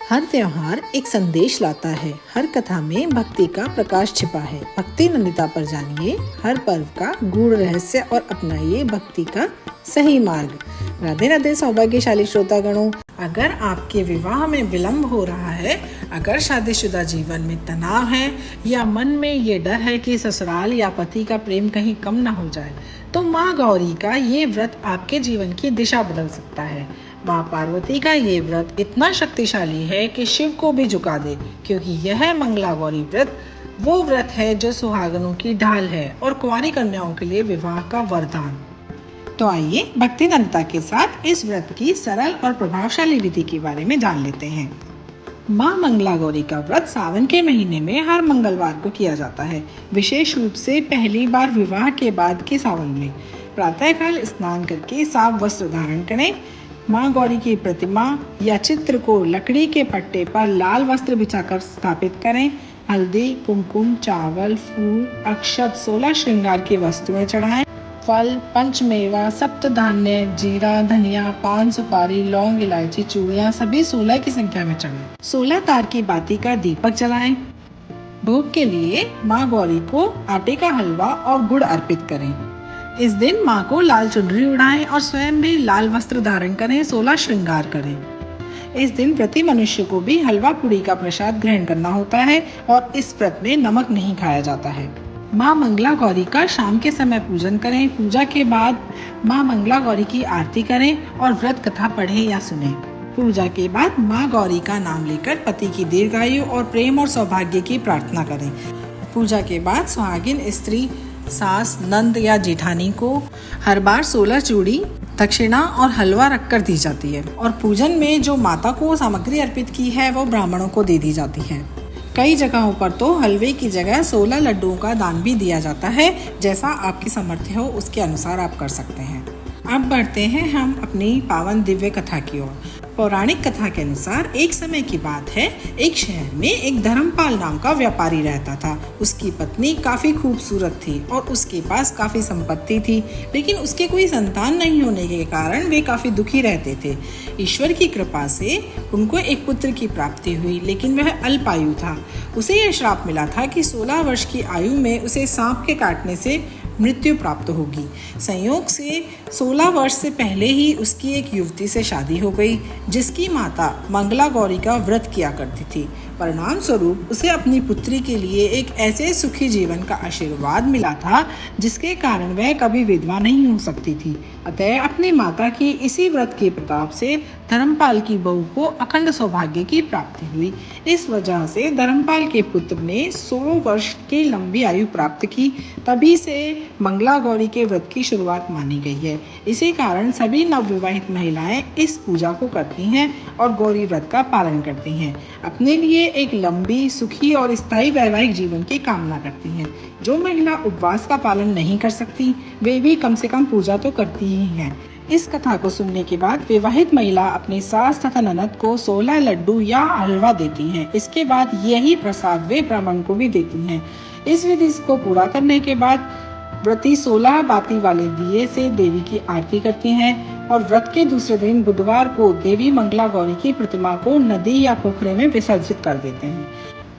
हर त्योहार एक संदेश लाता है। हर कथा में भक्ति का प्रकाश छिपा है। भक्ति नंदिता पर जानिए हर पर्व का गूढ़ रहस्य और अपनाइए भक्ति का सही मार्ग। राधे राधे सौभाग्यशाली श्रोतागणों, अगर आपके विवाह में विलंब हो रहा है, अगर शादीशुदा जीवन में तनाव है या मन में ये डर है कि ससुराल या पति का प्रेम कहीं कम ना हो जाए, तो माँ गौरी का ये व्रत आपके जीवन की दिशा बदल सकता है। माँ पार्वती का ये व्रत इतना शक्तिशाली है कि शिव को भी झुका दे, क्योंकि यह मंगला गौरी व्रत वो व्रत है जो सुहागनों की ढाल है और कुंवारी कन्याओं के लिए विवाह का वरदान। तो आइए भक्ति नंदिता के साथ इस व्रत की सरल और प्रभावशाली विधि के बारे में जान लेते हैं। माँ मंगला गौरी का व्रत सावन के महीने में हर मंगलवार को किया जाता है, विशेष रूप से पहली बार विवाह के बाद के सावन में। प्रातःकाल स्नान करके साफ वस्त्र धारण करें। माँ गौरी की प्रतिमा या चित्र को लकड़ी के पट्टे पर लाल वस्त्र बिछाकर स्थापित करें। हल्दी, कुमकुम, चावल, फूल, अक्षत, 16 श्रृंगार की वस्तुएं चढ़ाएं। फल, पंचमेवा, सप्त धान्य, जीरा, धनिया, पान, सुपारी, लौंग, इलायची, चूड़ियाँ सभी 16 की संख्या में चढ़ाएं। 16 तार की बाती का दीपक जलाएं। भोग के लिए माँ गौरी को आटे का हलवा और गुड़ अर्पित करें। इस दिन माँ को लाल चुनरी उड़ाएं और स्वयं भी लाल वस्त्र धारण करें, 16 श्रृंगार करें। इस दिन व्रती मनुष्य को भी हलवा पूड़ी का प्रसाद ग्रहण करना होता है और इस व्रत में नमक नहीं खाया जाता है। माँ मंगला गौरी का शाम के समय पूजन करें। पूजा के बाद माँ मंगला गौरी की आरती करें और व्रत कथा पढ़ें या सुनें। पूजा के बाद माँ गौरी का नाम लेकर पति की दीर्घायु और प्रेम और सौभाग्य की प्रार्थना करें। पूजा के बाद सुहागिन स्त्री, सास, नंद या जेठानी को हर बार 16 चूड़ी, दक्षिणा और हलवा रखकर दी जाती है और पूजन में जो माता को सामग्री अर्पित की है वो ब्राह्मणों को दे दी जाती है। कई जगहों पर तो हलवे की जगह 16 लड्डुओं का दान भी दिया जाता है। जैसा आपकी सामर्थ्य हो उसके अनुसार आप कर सकते हैं। अब बढ़ते हैं हम अपनी पावन दिव्य कथा की ओर। पौराणिक कथा के अनुसार एक समय की बात है, एक शहर में एक धर्मपाल नाम का व्यापारी रहता था। उसकी पत्नी काफी खूबसूरत थी और उसके पास काफी संपत्ति थी, लेकिन उसके कोई संतान नहीं होने के कारण वे काफी दुखी रहते थे। ईश्वर की कृपा से उनको एक पुत्र की प्राप्ति हुई, लेकिन वह अल्पायु था। उसे यह श्राप मिला था कि 16 वर्ष की आयु में उसे सांप के काटने से मृत्यु प्राप्त होगी। संयोग से 16 वर्ष से पहले ही उसकी एक युवती से शादी हो गई, जिसकी माता मंगला गौरी का व्रत किया करती थी। परिणाम स्वरूप उसे अपनी पुत्री के लिए एक ऐसे सुखी जीवन का आशीर्वाद मिला था जिसके कारण वह कभी विधवा नहीं हो सकती थी। अतः अपनी माता की इसी व्रत के प्रताप से धर्मपाल की बहू को अखंड सौभाग्य की प्राप्ति हुई। इस वजह से धर्मपाल के पुत्र ने 100 वर्ष की लंबी आयु प्राप्त की। तभी से मंगला गौरी के व्रत की शुरुआत मानी गई है। इसी कारण सभी नवविवाहित महिलाएं इस पूजा को करती हैं और गौरी व्रत का पालन करती हैं। अपने लिए एक लंबी, सुखी और स्थायी वैवाहिक जीवन की कामना करती हैं। जो महिला उपवास का पालन नहीं कर सकती, वे भी कम से कम पूजा तो करती ही हैं। इस कथा को सुनने के बाद विवाहित महिला अपनी सास तथा ननद को 16 लड्डू या हलवा देती हैं। इसके बाद यही प्रसाद वे ब्राह्मण को भी देती हैं। इस विधि को पूरा करने के बाद व्रती 16 बाती वाले दिए से देवी की आरती करती हैं और व्रत के दूसरे दिन बुधवार को देवी मंगला गौरी की प्रतिमा को नदी या पोखरे में विसर्जित कर देते हैं।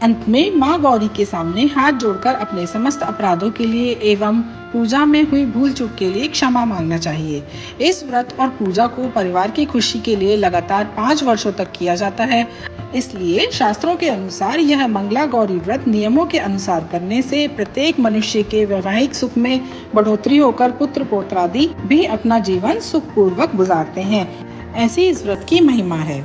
अंत में माँ गौरी के सामने हाथ जोड़कर अपने समस्त अपराधों के लिए एवं पूजा में हुई भूल चूक के लिए क्षमा मांगना चाहिए। इस व्रत और पूजा को परिवार की खुशी के लिए लगातार 5 वर्षों तक किया जाता है। इसलिए शास्त्रों के अनुसार यह मंगला गौरी व्रत नियमों के अनुसार करने से प्रत्येक मनुष्य के वैवाहिक सुख में बढ़ोतरी होकर पुत्र पौत्रादि भी अपना जीवन सुखपूर्वक गुजारते हैं। ऐसी इस व्रत की महिमा है।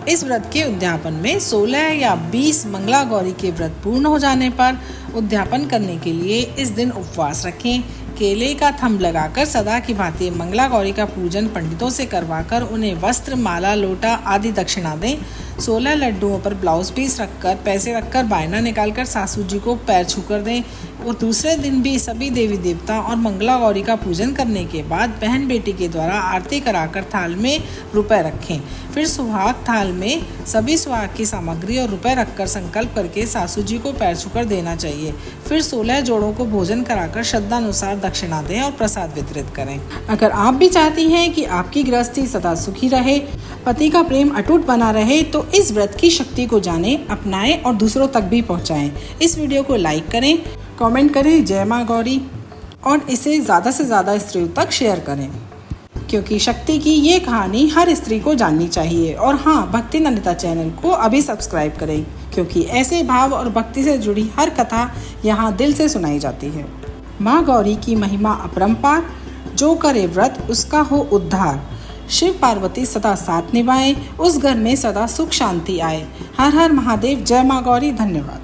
इस व्रत के उद्यापन में 16 या 20 मंगला गौरी के व्रत पूर्ण हो जाने पर उद्यापन करने के लिए इस दिन उपवास रखें। केले का थंब लगाकर सदा की भांति मंगला गौरी का पूजन पंडितों से करवाकर उन्हें वस्त्र, माला, लोटा आदि दक्षिणा दें। 16 लड्डुओं पर ब्लाउज पीस रखकर पैसे रखकर बायना निकालकर सासू जी को पैर छूकर दें। और दूसरे दिन भी सभी देवी देवता और मंगला गौरी का पूजन करने के बाद बहन बेटी के द्वारा आरती कराकर थाल में रुपए रखें। फिर सुहाग थाल में सभी सुहाग की सामग्री और रुपए रखकर संकल्प करके सासू जी को पैर छूकर देना चाहिए। फिर 16 जोड़ों को भोजन कराकर श्रद्धानुसार दक्षिणा दें और प्रसाद वितरित करें। अगर आप भी चाहती हैं कि आपकी गृहस्थी सदा सुखी रहे, पति का प्रेम अटूट बना रहे, तो इस व्रत की शक्ति को जानें, अपनाएं और दूसरों तक भी पहुंचाएं। इस वीडियो को लाइक करें, कमेंट करें जय माँ गौरी और इसे ज़्यादा से ज़्यादा स्त्रियों तक शेयर करें, क्योंकि शक्ति की ये कहानी हर स्त्री को जाननी चाहिए। और हाँ, भक्ति नंदिता चैनल को अभी सब्सक्राइब करें, क्योंकि ऐसे भाव और भक्ति से जुड़ी हर कथा यहाँ दिल से सुनाई जाती है। माँ गौरी की महिमा अपरंपार, जो करे व्रत उसका हो उद्धार। शिव पार्वती सदा साथ निभाएं, उस घर में सदा सुख शांति आए। हर हर महादेव, जय माँ गौरी। धन्यवाद।